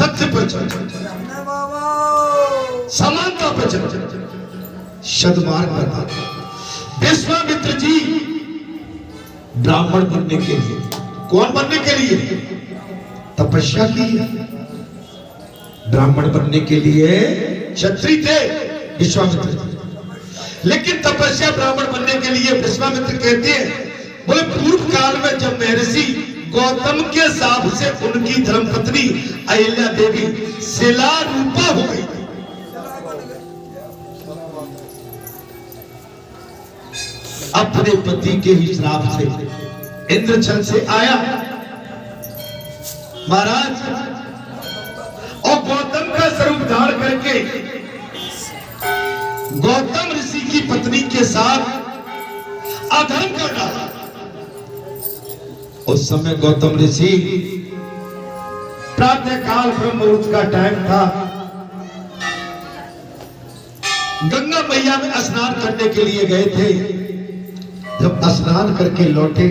सत्य पर चल, समानता पर चल, सद्मार्ग पर। विश्वामित्र जी ब्राह्मण बनने के लिए, कौन बनने के लिए? तपस्या की है। ब्राह्मण बनने के लिए क्षत्रिय थे विश्वामित्र, लेकिन तपस्या ब्राह्मण बनने के लिए विश्वामित्र कहते हैं, बोले पूर्व काल में जब महर्षि गौतम के शाप से उनकी धर्मपत्नी अहिल्या देवी शिला रूपा हो गई, अपने पति के ही श्राप से इंद्रछल से आया महाराज, और गौतम का स्वरूप धारण करके गौतम ऋषि की पत्नी के साथ अधर्म कर डाला। उस समय गौतम ऋषि प्रातः काल ब्रह्म मुहूर्त का टाइम था, गंगा मैया में स्नान करने के लिए गए थे। जब स्नान करके लौटे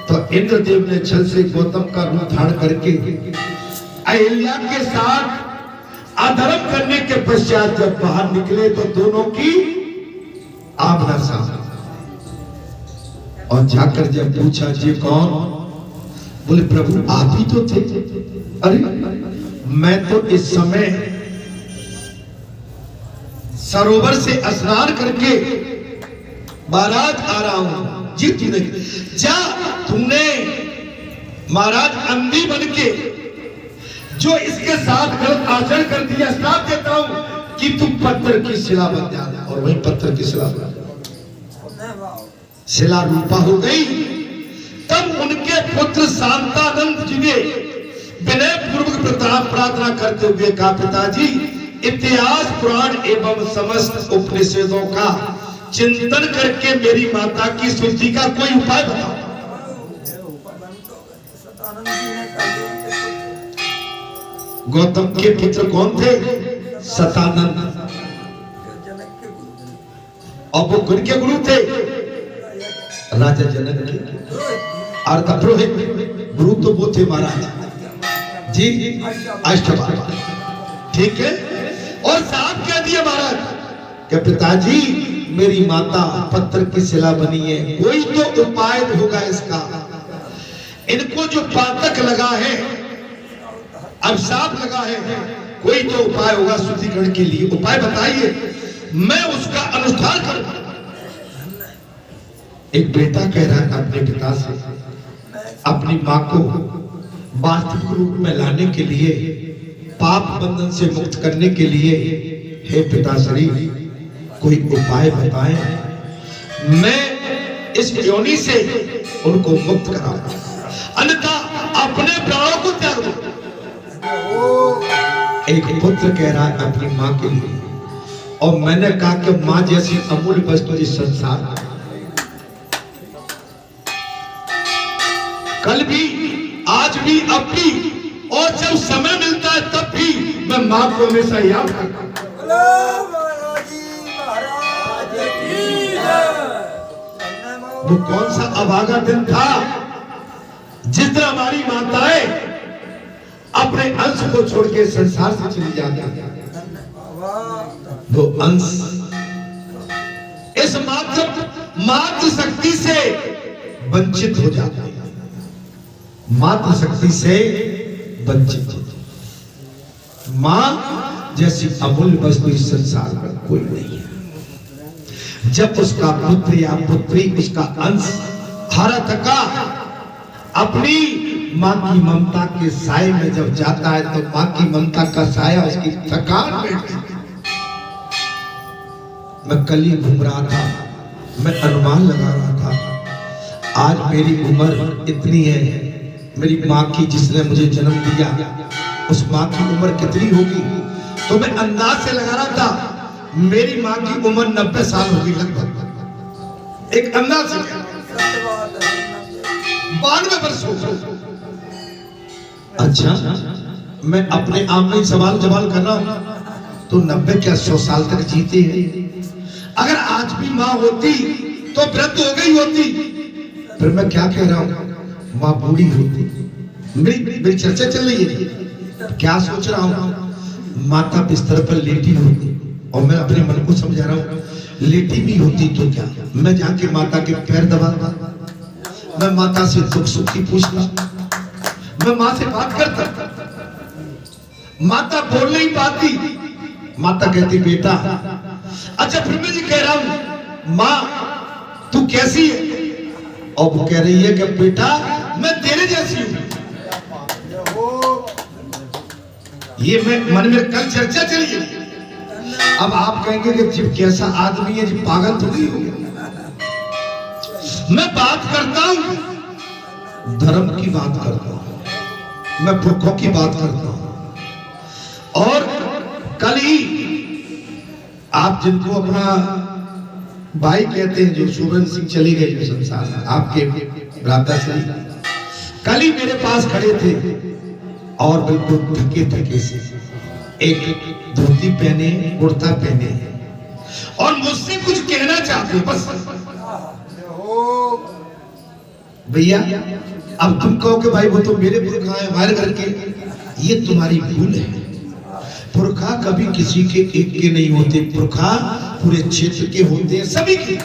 तो इंद्रदेव ने छल से गौतम का रूप धारण करके अहिल्या के साथ अधर्म करने के पश्चात जब बाहर निकले तो दोनों की आमना सामना, और जाकर जब पूछा जी कौन? बोले प्रभु आप ही तो थे। अरे मैं तो इस समय सरोवर से स्नान करके महाराज आ रहा हूं। जी तूने जा, तुमने महाराज अंधी बन के जो इसके साथ गलत आचरण कर दिया, श्राप देता हूं कि तू पत्थर की शिला बन जा। और वही पत्थर की शिला बन, शिला रूपा हो गई। तब उनके पुत्र शांतानंद जी ने विनय पूर्वक प्रार्थना करते हुए कहा, पिताजी इतिहास पुराण एवं समस्त उपनिषदों का चिंतन करके मेरी माता की शुद्धि का कोई उपाय बताओ। गौतम के पुत्र कौन थे? सतानंद, और वो किनके गुरु थे? राजा जनक के, और पुरोहित गुरु तो वो थे महाराज जी अष्टबार, ठीक है। और साहब कह दिया महाराज कि पिताजी मेरी माता पत्थर की शिला बनी है, कोई तो उपाय होगा इसका। इनको जो पातक लगा है, अभिशाप लगा है, कोई तो उपाय होगा शुद्धिकरण के लिए, उपाय बताइए, मैं उसका अनुष्ठान करूं। एक बेटा कह रहा है अपने पिता से, अपनी मां को वास्तविक रूप में लाने के लिए, पाप बंधन से मुक्त करने के लिए, हे पिताश्री कोई उपाय बताएं, मैं इस योनि से उनको मुक्त कराऊंगा, अन्यथा अपने प्राणों को त्याग दूं। एक पुत्र कह रहा है अपनी मां के लिए, और मैंने कहा कि मां जैसी अमूल्य वस्तु इस संसार में कल भी, आज भी, अब भी, और जब समय मिलता है तब भी मैं मां को हमेशा याद करता हूं। वो कौन सा अभागा दिन था जिस दिन हमारी माताएं अपने अंश को छोड़ के संसार से चली जाती, वो अंश इस मातृ शक्ति से वंचित हो जाता है, मातृ शक्ति से वंचित हो जाता। मां जैसी अमूल्य वस्तु इस संसार में कोई नहीं है। जब उसका पुत्र या पुत्री, उसका अंश हरा थका अपनी मां की ममता के साए में जब जाता है, तो मां की ममता का साया उसकी थकान में। मैं कल ही घूम रहा था, मैं अनुमान लगा रहा था, आज मेरी उम्र इतनी है, मेरी माँ की जिसने मुझे जन्म दिया उस माँ की उम्र कितनी होगी, तो मैं अंदाज से लगा रहा था मेरी माँ की उम्र 90 साल होगी लगभग, एक अंदाज से 92 वर्ष होगी। अच्छा, मैं अपने आप में सवाल जवाब कर रहा हूं, तो 90 क्या 100 साल तक जीते हैं। अगर आज भी माँ होती तो वृद्ध हो गई होती, फिर मैं क्या कह रहा हूं, माँ बूढ़ी होती। मेरी चर्चा चल रही है, क्या सोच रहा हूँ, माता बिस्तर पर लेटी होती और मैं अपने मन को समझा रहा हूँ, लेटी भी होती तो क्या, मैं जाके माता के पैर दबाता, मैं माता से दुख सुख की पूछता, मैं माँ से बात करता। माता बोल नहीं पाती, माता कहती बेटा, अच्छा फिर मैं जी कह रहा हूं माँ तू कैसी है, और वो कह रही है कि बेटा मैं तेरे जैसी हूं। ये मैं मन में कल चर्चा चली है। अब आप कहेंगे कि जब कैसा आदमी है, जब पागल तो नहीं हो। मैं बात करता हूं, धर्म की बात करता हूं, मैं पुरखों की बात करता हूं। और कल ही आप जिनको अपना भाई कहते हैं, जो सुरन सिंह चली गई जो संसार में, आपके भ्राता श्री कल ही मेरे पास खड़े थे और बिल्कुल थके थके से, एक धोती पहने, कुर्ता पहने और मुझसे कुछ कहना चाहते बस। भैया अब तुम कहो कि भाई वो तो मेरे पुरखा है, हमारे घर के, ये तुम्हारी भूल है। पुरखा कभी किसी के एक के नहीं होते, पुरखा पूरे क्षेत्र के होते हैं, सभी के।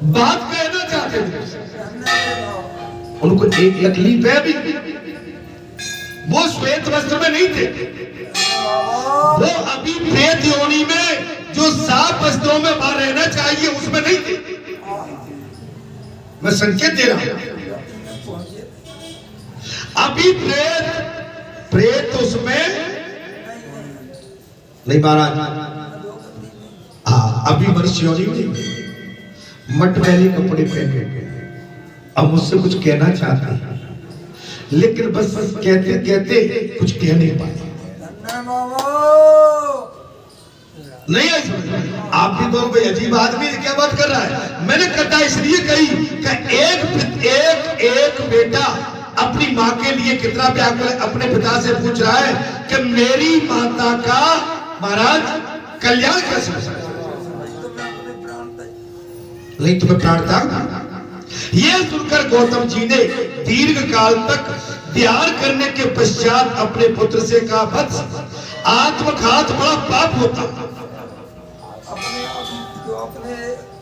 बात कहना चाहते थे, उनको एक तकलीफ है भी, वो श्वेत वस्त्र में नहीं थे, वो अभी प्रेत योनि में जो साफ वस्त्रों में बाहर रहना चाहिए उसमें नहीं थे। मैं संकेत दे रहा हूं, अभी प्रेत उसमें नहीं महाराज। हाँ अभी मनुष्य योनि में मटमैले कपड़े पहने, अब मुझसे कुछ कहना चाहते हैं लेकिन बस कहते कहते कुछ कह नहीं पाए। नहीं आप भी तो भाई अजीब आदमी क्या बात कर रहा है। मैंने कथा इसलिए कही कि एक बेटा अपनी माँ के लिए कितना व्याकुल है, अपने पिता से पूछ रहा है कि मेरी माता का महाराज कल्याण कैसे हो सकता है, नहीं तुम्हें प्राण त्याग। यह सुनकर गौतम जी ने दीर्घ काल तक ध्यान करने के पश्चात अपने पुत्र से कहा, वत्स आत्मघात बड़ा पाप होता,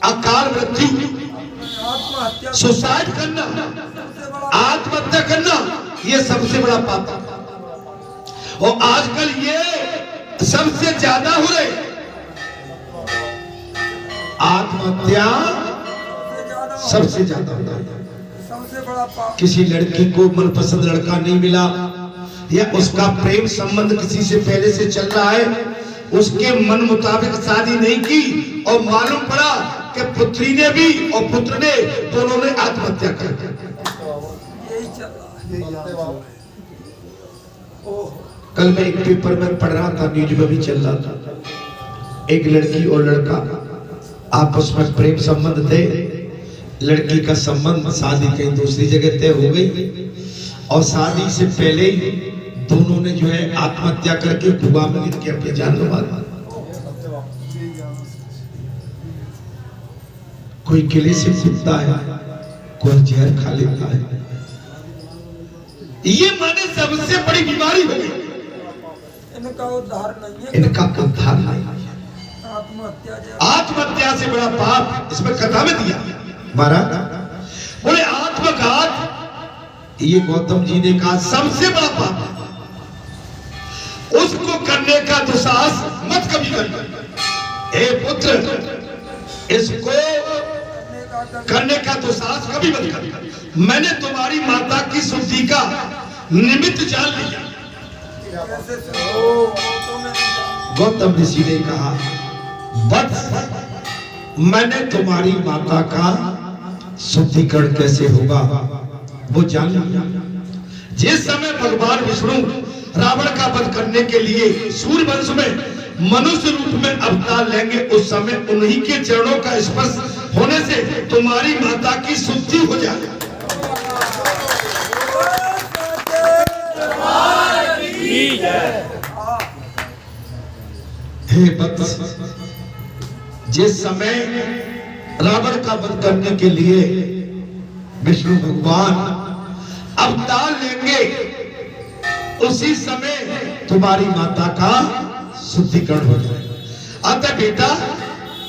अकाल मृत्यु, सुसाइड करना, आत्महत्या करना, ये सबसे बड़ा पाप है। और आजकल ये सबसे ज्यादा हो रहे, आत्महत्या सबसे ज्यादा होता है। किसी लड़की को मनपसंद लड़का नहीं मिला या उसका प्रेम संबंध किसी से पहले से चल रहा है, उसके मन मुताबिक शादी नहीं की और मालूम पड़ा कि पुत्री ने भी और पुत्र ने दोनों ने आत्महत्या कर दी। कल मैं एक पेपर में पढ़ रहा था, न्यूज में भी चल रहा था, एक लड़की और लड़का आपस में प्रेम संबंध थे, लड़की का संबंध शादी कहीं दूसरी जगह तय हो गई और शादी से पहले ही दोनों ने जो है आत्महत्या करके कुआं में गिर के अपनी जान गंवा दी। कोई किले से कूदता है, कोई जहर खा लेता है। ये माने सबसे बड़ी बीमारी हो गई, इनका उद्धार नहीं है, इनका उद्धार नहीं है। आत्महत्या से बड़ा पाप इसमें कथा में दिया महाराज। बोले आत्मघात, ये गौतम जी ने कहा सबसे बड़ा पाप, उसको करने का दुस्साहस मत कभी करना। हे पुत्र, इसको करने का दुस्साहस कभी मत करना। मैंने तुम्हारी माता की शुद्धि का निमित्त जान लिया। गौतम ऋषि ने कहा, बस मैंने तुम्हारी माता का शुद्धिकरण कैसे होगा वो जान लिया। जिस समय भगवान विष्णु रावण का वध करने के लिए सूर्यवंश में मनुष्य रूप में अवतार लेंगे, उस समय उन्हीं के चरणों का स्पर्श होने से तुम्हारी माता की शुद्धि हो जाएगी। हे वत्स, जिस समय रावण का वध करने के लिए विष्णु भगवान अवतार लेंगे उसी समय तुम्हारी माता का शुद्धिकरण हो जाएगा। अतः बेटा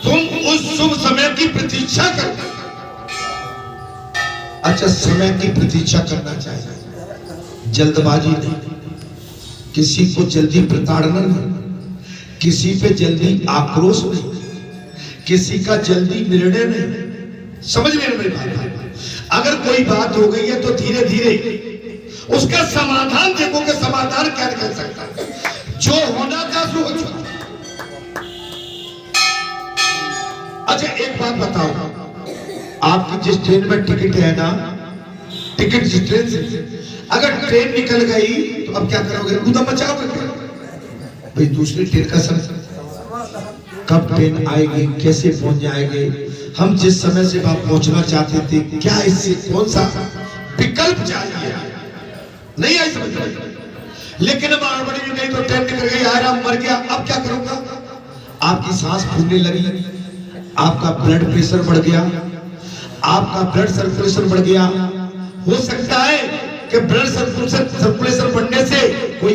तुम उस शुभ समय की प्रतीक्षा कर। अच्छा, समय की प्रतीक्षा करना चाहिए, जल्दबाजी नहीं, किसी को जल्दी प्रताड़ना नहीं, किसी पे जल्दी आक्रोश नहीं, किसी का जल्दी निर्णय नहीं। समझ रहे मेरी बात? अगर कोई बात हो गई है तो धीरे धीरे उसका समाधान देखो कि समाधान क्या निकल सकता है। जो होना था सो हो चुका। अच्छा एक बात बताओ, आपकी जिस ट्रेन में टिकट है ना, टिकट जिस ट्रेन से, अगर ट्रेन निकल गई तो अब क्या करोगे? कूदा मचाओगे भाई? दूसरी ट्रेन का समय, कब ट्रेन आएगी, कैसे पहुंच जाएंगे, हम जिस समय से वहां पहुंचना चाहते थे, क्या इससे कौन सा विकल्प चाहिए? नहीं आई समझ में। लेकिन अब हड़बड़ी में गई तो ट्रेन निकल गई, आराम मर गया, अब क्या करूंगा? आपकी सांस फूलने लगी, आपका ब्लड प्रेशर बढ़ गया, आपका ब्लड सर्कुलेशन बढ़ गया। हो सकता है कि ब्लड सर्कुलेशन बढ़ने से कोई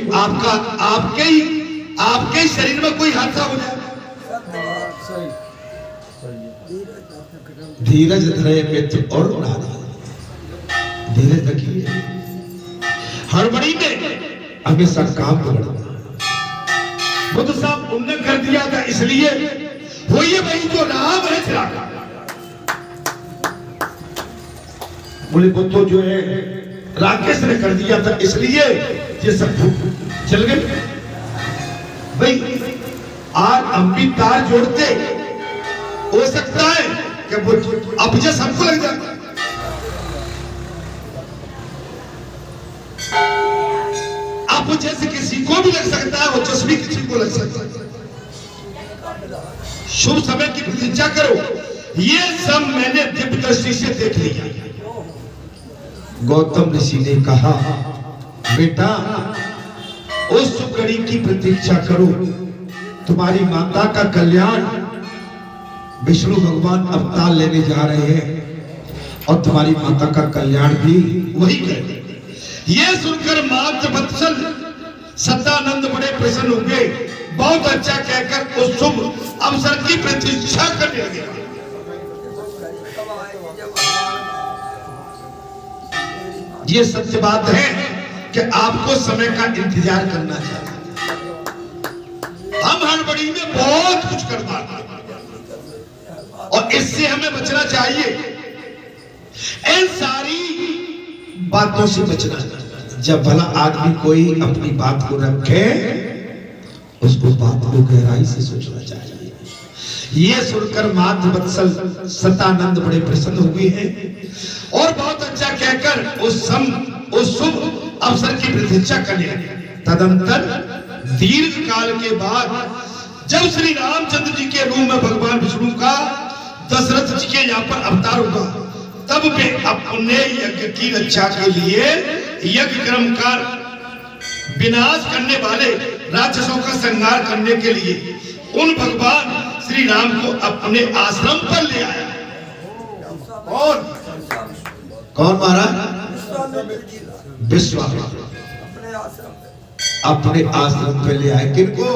आपके शरीर में कोई हादसा हो जाए। धीरज धरे मित्र और धीरज रखिए। हड़बड़ी में हमेशा काम बढ़ना। बुद्ध साहब उन्होंने कर दिया था, इसलिए वही वही जो राम है चिराग। बोले बुद्धो जो है राकेश ने कर दिया था, इसलिए ये सब चल गए। भाई आज हम भी तार जोड़ते, हो सकता है कि वो अब जैसे हमको लग जाता। अब जैसे किसी को भी लग सकता है, वो जैसे भी किसी को लग सकता है। शुभ समय की प्रतीक्षा करो। ये सब मैंने दिव्य दृष्टि से देख लिया। गौतम ऋषि ने कहा, बेटा उस शुभ घड़ी की प्रतीक्षा करो, तुम्हारी माता का कल्याण, विष्णु भगवान अवतार लेने जा रहे हैं और तुम्हारी माता का कल्याण भी वही करेंगे। ये सुनकर मात्र वत्सल सत्यानंद बड़े प्रसन्न हो गए। बहुत अच्छा कहकर उस शुभ अवसर की प्रतीक्षा करने लगे। ये सत्य बात है कि आपको समय का इंतजार करना चाहिए। हम हड़बड़ी में बहुत कुछ कर पाते और इससे हमें बचना चाहिए। इन सारी बातों से बचना चाहिए। जब भला आदमी कोई अपनी बात को रखे, उसको बात को गहराई से सोचना चाहिए। ये सुनकर मात्र वत्सल सतानंद बड़े प्रसन्न हुए हैं और बहुत अच्छा कहकर उस शुभ अवसर की प्रतीक्षा करने लगे। तदंतर दीर्घ काल के बाद जब श्री रामचंद्र जी के रूप में भगवान विष्णु का दशरथ जी के यहाँ पर अवतार हुआ, तब वे अपने यज्ञ की रक्षा के लिए, यज्ञ कर्म का विनाश करने वाले राक्षसों का संहार करने के लिए उन भगवान श्री राम को अपने आश्रम पर ले आया। कौन महाराज? विश्वामित्र अपने आश्रम पे ले आए। किनको?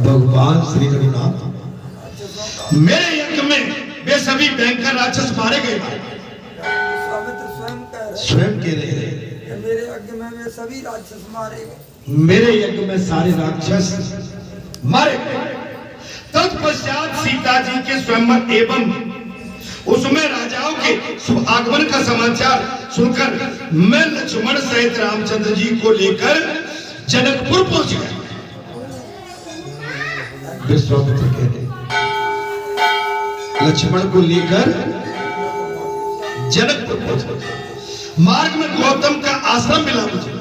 भगवान श्री रघुनाथ। मेरे यज्ञ में वे सभी भयंकर राक्षस मारे गए। स्वयं कह रहे हैं, मेरे यज्ञ में वे सभी राक्षस मारे गए। मेरे यज्ञ में सारे राक्षस मारे गए। तत्पश्चात सीता जी के स्वयंवर एवं उसमें राजाओं के शुभ आगमन का समाचार सुनकर मैं लक्ष्मण सहित रामचंद्र जी को लेकर जनकपुर पहुंच गया। विश्वामित्र कहते लक्ष्मण को लेकर जनकपुर पहुंच गया। मार्ग में गौतम का आश्रम मिला मुझे।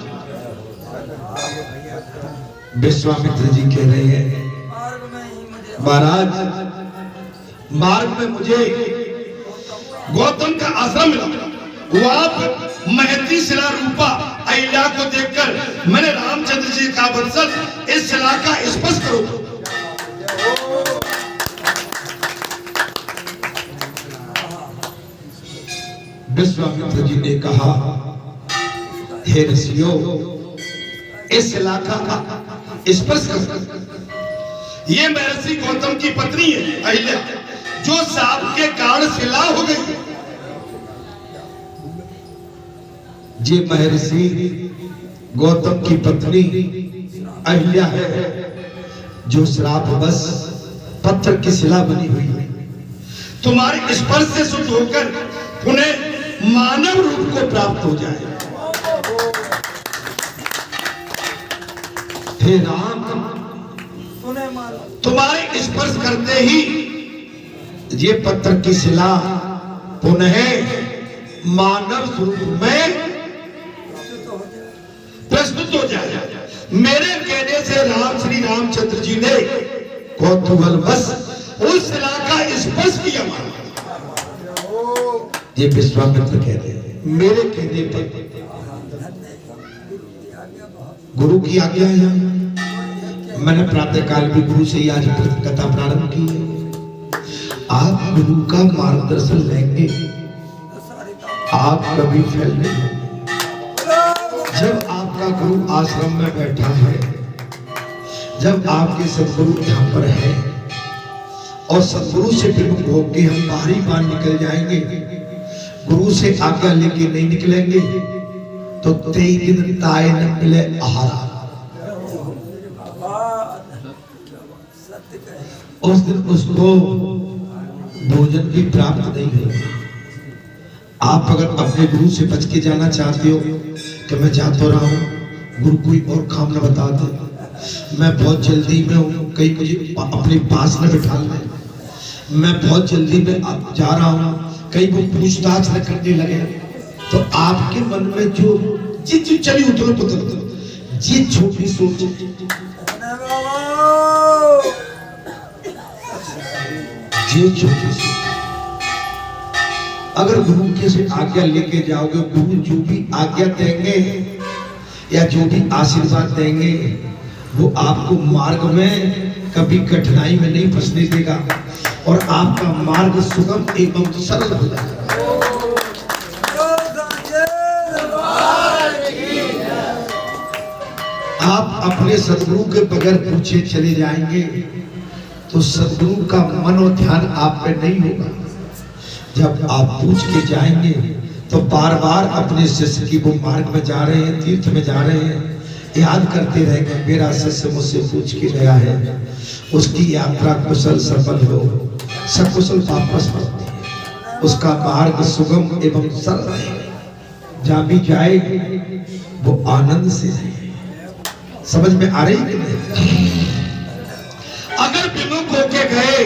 विश्वामित्र जी कह रहे हैं, महाराज मार्ग में मुझे गौतम का आश्रम मिला। वहां पर महती शिला रूपा अहिल्या को देखकर मैंने रामचंद्र जी का वत्सल इस शिला का स्पर्श करो। विश्वामित्र जी ने कहा, हे ऋषियों, इस इलाका का स्पर्श कर। ये महर्षि गौतम की पत्नी है अहिल्या, जो सांप के कारण शिला हो गई। ये महर्षि गौतम की पत्नी अहिल्या है, जो श्राप बस पत्थर की शिला बनी हुई है। तुम्हारे स्पर्श से शुद्ध होकर उन्हें मानव रूप को प्राप्त हो जाए। हे राम, तुम्हारे स्पर्श करते ही ये पत्थर की शिला पुनः मानव स्वरूप में प्रस्तुत हो जाए। मेरे कहने से राम श्री रामचंद्र जी ने कौतूहल बस उस शिला का स्पर्श किया। ये विश्वामित्र कहते हैं, मेरे कहने पर गुरु की आज्ञा है। मैंने प्रातः काल भी गुरु से आज कथा प्रारंभ की है। आप गुरु का मार्गदर्शन लेंगे, आप कभी फेल नहीं। जब आपका गुरु आश्रम में बैठा है, जब आपके सदगुरु यहाँ पर है और सदगुरु से विमुख होकर हम बाहरी बार निकल जाएंगे, गुरु से आज्ञा लेके नहीं निकलेंगे तो 23 दिन ताए न मिले आहार। उस दिन उसको भोजन भी प्राप्त नहीं होगा। आप अगर अपने गुरु से बच के जाना चाहते हो कि मैं जा तो रहा हूँ, गुरु कोई और काम न बता दे, मैं बहुत जल्दी में हूँ, कहीं मुझे अपने पास न बिठा ले, मैं बहुत जल्दी में जा रहा हूँ, कहीं वो पूछताछ न करने लगे, तो आपके मन में जो चीज चली उतरो पुत्र, ये छोटी सोच, ये छोटी सोच, अगर गुरु के से आज्ञा लेके जाओगे, गुरु जो भी आज्ञा देंगे या जो भी आशीर्वाद देंगे, वो आपको मार्ग में कभी कठिनाई में नहीं फंसने देगा और आपका मार्ग सुगम एवं सरल हो जाएगा। आप अपने सदगुरु के बगैर पूछे चले जाएंगे तो सदगुरु का मन और ध्यान आप पे नहीं होगा। जब आप पूछ के जाएंगे तो बार बार अपने शिष्य की वो मार्ग में जा रहे हैं, तीर्थ में जा रहे हैं, याद करते रहेंगे, मेरा शिष्य मुझसे पूछ के गया है, उसकी यात्रा कुशल सफल हो, सकुशल वापस लौटे, उसका मार्ग सुगम एवं सरल है, जहाँ भी जाए वो आनंद से जाए। समझ में आ रही कि नहीं? अगर विमुख होके गए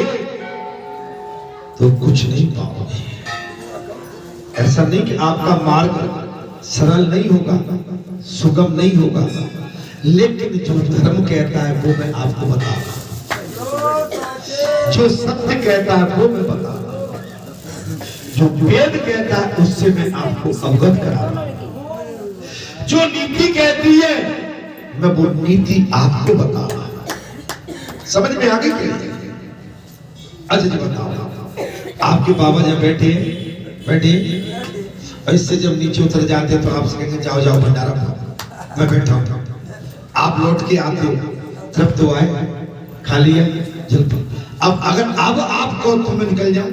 तो कुछ नहीं पाओगे। ऐसा नहीं कि आपका मार्ग सरल नहीं होगा, सुगम नहीं होगा, लेकिन जो धर्म कहता है वो मैं आपको बताऊंगा, जो सत्य कहता है वो मैं बताऊंगा, जो वेद कहता है उससे मैं आपको अवगत कराऊंगा, जो नीति कहती है मैं वो नीति आपको बताऊंगा। समझ में आ गई क्या? अच्छा जी बताओ, आपके बाबा जब बैठे इससे जब नीचे उतर जाते तो आपसे कहेंगे जाओ जाओ भंडारा, मैं बैठा हूं, आप लौट के आते हो, जब तो आए खा लिया जल। अब अगर अब आपको तो मैं निकल जाऊं,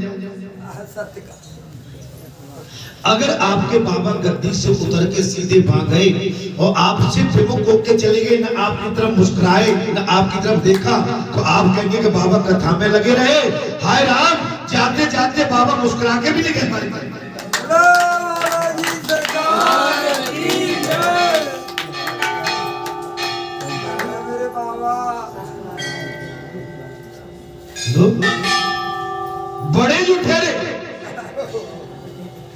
अगर आपके बाबा गद्दी से उतर के सीधे भाग गए और आपसे विमुख होकर चले गए, ना आपकी तरफ मुस्कुराए ना आपकी तरफ देखा, तो आप कहेंगे कि बाबा कथा में लगे रहे, हाय राम, जाते जाते बाबा मुस्कुरा के भी नहीं कह पाए। बड़े जो ठहरे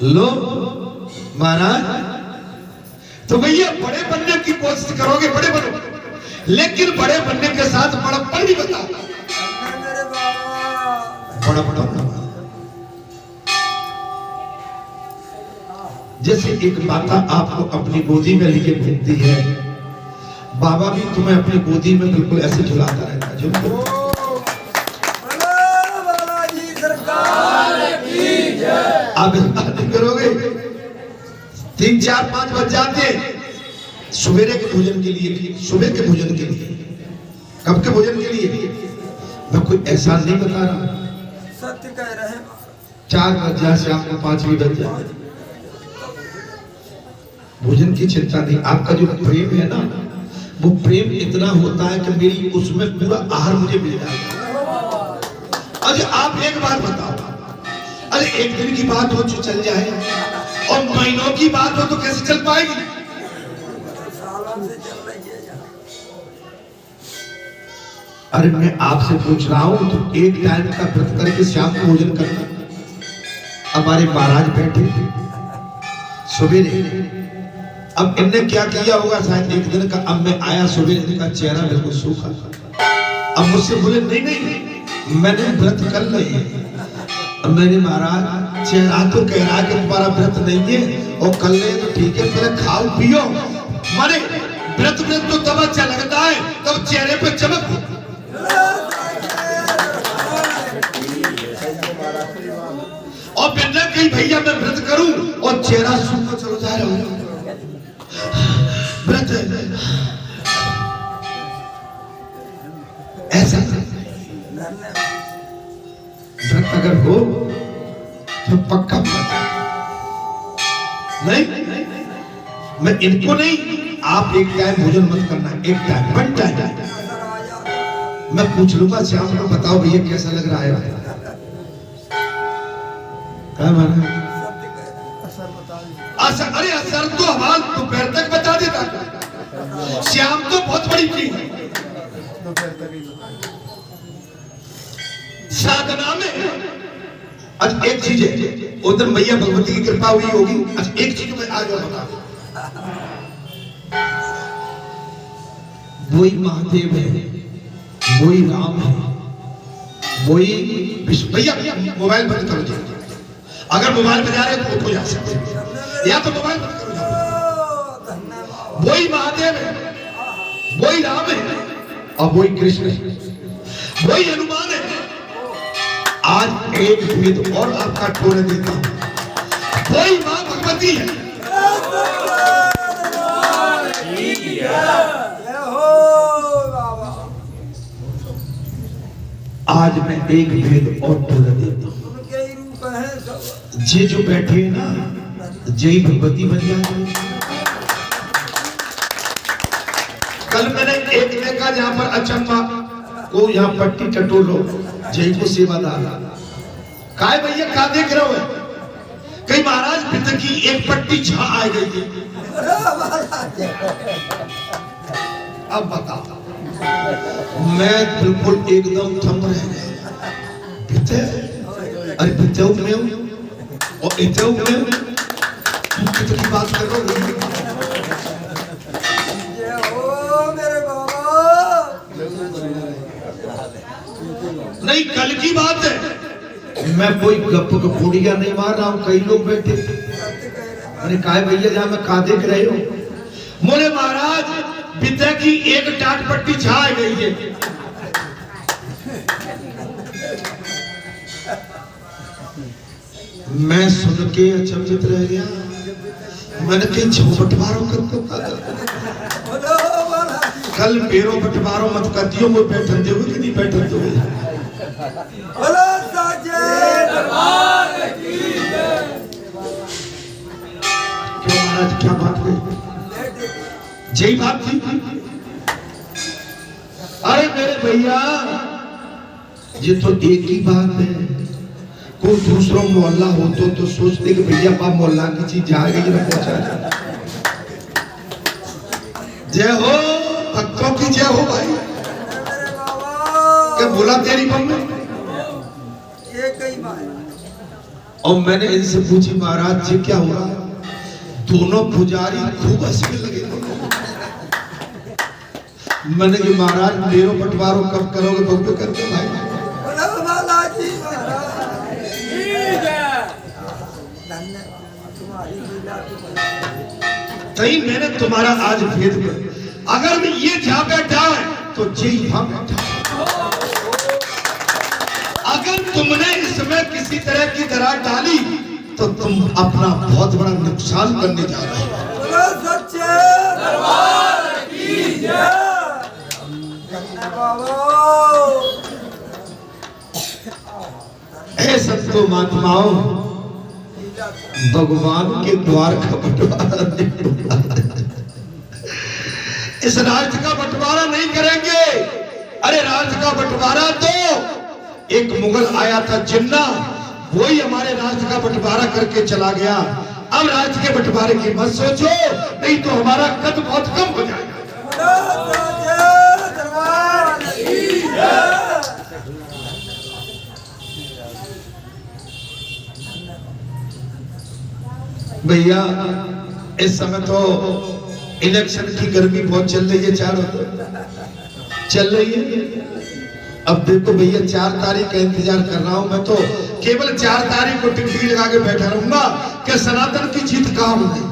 लो महाराज, तो भैया बड़े बनने की कोशिश करोगे, बड़े बनो, लेकिन बड़े बनने के साथ बड़प्पन भी बताओ। बड़प्पन जैसे एक माता आपको अपनी गोदी में लेके घूमती है, बाबा भी तुम्हें अपनी गोदी में बिल्कुल ऐसे झुलाता रहता है। आप बात करोगे 3, 4, 5 बज जाते, सवेरे के भोजन के लिए, सुबह के भोजन के लिए, कब के भोजन के लिए? मैं कोई एहसान नहीं बता रहा, सत्य कह रहे। 4 बज जाए, शाम को 5 भी बज जाए, भोजन की चिंता नहीं। आपका जो प्रेम है ना, वो प्रेम इतना होता है कि मेरी उसमें पूरा आहार मुझे मिल जाएगा। अरे आप एक बात बताओ, अरे एक दिन की बात हो तो चल जाए, और महीनों की बात हो तो कैसे चल पाएगी? अरे मैं आपसे पूछ रहा हूं, तो एक टाइम का व्रत करके शाम को भोजन करना। हमारे महाराज बैठे सवेरे, अब इनने क्या किया होगा शायद एक दिन का। अब मैं आया सवेरे, इनका चेहरा बिल्कुल सूखा। अब मुझसे बोले नहीं नहीं मैंने व्रत कर लिया। अब मैंने महाराज चेहरा तो कह रहा है कि तुम्हारा व्रत नहीं है, और कर ले तो ठीक है, पहले खाओ पियो। माने व्रत व्रत तो तब अच्छा लगता है तब चेहरे पे चमक हो। और बिना कहीं भैया मैं व्रत करूं और चेहरा सूखा चलो जा रहा हूं, व्रत ऐसा व्रत अगर हो तो पक्का नहीं। मैं इनको नहीं, आप एक टाइम भोजन मत करना, एक टाइम, वन टाइम। मैं पूछ लूंगा श्याम को, बताओ भैया कैसा लग रहा है? क्या माना? असर, अरे असर तो हमाल दोपहर तक बता देता, श्याम तो बहुत बड़ी चीज है। साधना में अच्छा एक चीज है, उधर मैया भगवती की कृपा हुई होगी। अच्छा एक चीज मैं आज बता, वही महादेव है, वही राम है, वही विष्णु। भैया मोबाइल बंद करो जी, अगर मोबाइल बजा रहे तो उठो जा सकते, या तो मोबाइल बंद करो। वही महादेव है, वही राम है, और वही कृष्ण है, वही हनुमान है। आज एक भेद और आपका छोड़ देता हूं, वही मां भगवती है। आज मैं एक भेद और बोल देता हूं, जे जो बैठे हैं ना, जय भगवती बन जाए। कल मैंने एक देखा जहां पर अचंबा को, यहाँ पट्टी टटोलो जय को सेवादार। काय भैया का देख रहे हो? कई महाराज पिता की एक पट्टी छा आ गई थी। अब बताओ, मैं बिल्कुल एकदम थम रह गया। पिता, अरे पिता में हूं और इतना में हूं, तुम पिता की बात कर रहे हो? नहीं कल की बात है, मैं कोई गप गपोड़िया नहीं मार रहा हूं। कई लोग बैठे, अरे काय भैया जहां मैं का देख रहे हो? मोरे महाराज विद्या की एक टाट पट्टी छा गई है। मैं सुन के अचंभित रह गया। मैंने कहीं छो बंटवारों कल मेरो बंटवारों मत कर दियो, वो बैठन दे कि नहीं बैठन दो। क्यों महाराज क्या बात हुई? यही बात थी। अरे मेरे भैया ये तो एक ही बात है। कोई दूसरा मोहल्ला हो तो सोचते कि भैया पा मोहल्ला की चीज जा रही है पहुंचा। जय हो भक्तों की, जय हो भाई। क्या बोला तेरी मम्मी? और मैंने इनसे पूछी महाराज जी क्या हुआ? दोनों पुजारी खूब हंसने लगे। मैंने कि महाराज मेरो बंटवारों कब करोगे? बब्बे करके भाई। सही मैंने तुम्हारा आज भेद कर, अगर मैं ये जा बैठा है तो जी वहां बैठा। अगर तुमने इसमें किसी तरह की दरार डाली तो तुम अपना बहुत बड़ा नुकसान करने जा रहे हो। आओ ऐ संतो महात्माओं, भगवान के द्वार का बंटवारा नहीं होगा। इस राज्य का बंटवारा नहीं करेंगे। अरे राज्य का बंटवारा तो एक मुगल आया था जिन्ना, वही हमारे राज्य का बंटवारा करके चला गया। अब राज्य के बंटवारे की मत सोचो, नहीं तो हमारा कद बहुत कम हो जाएगा। भैया इस समय तो इलेक्शन की गर्मी बहुत चल रही है, चारों तरफ चल रही है। अब देखो भैया 4 तारीख का इंतजार कर रहा हूं मैं, तो केवल 4 तारीख को टिकट लगा के बैठा रहूंगा कि सनातन की जीत कहां होगी।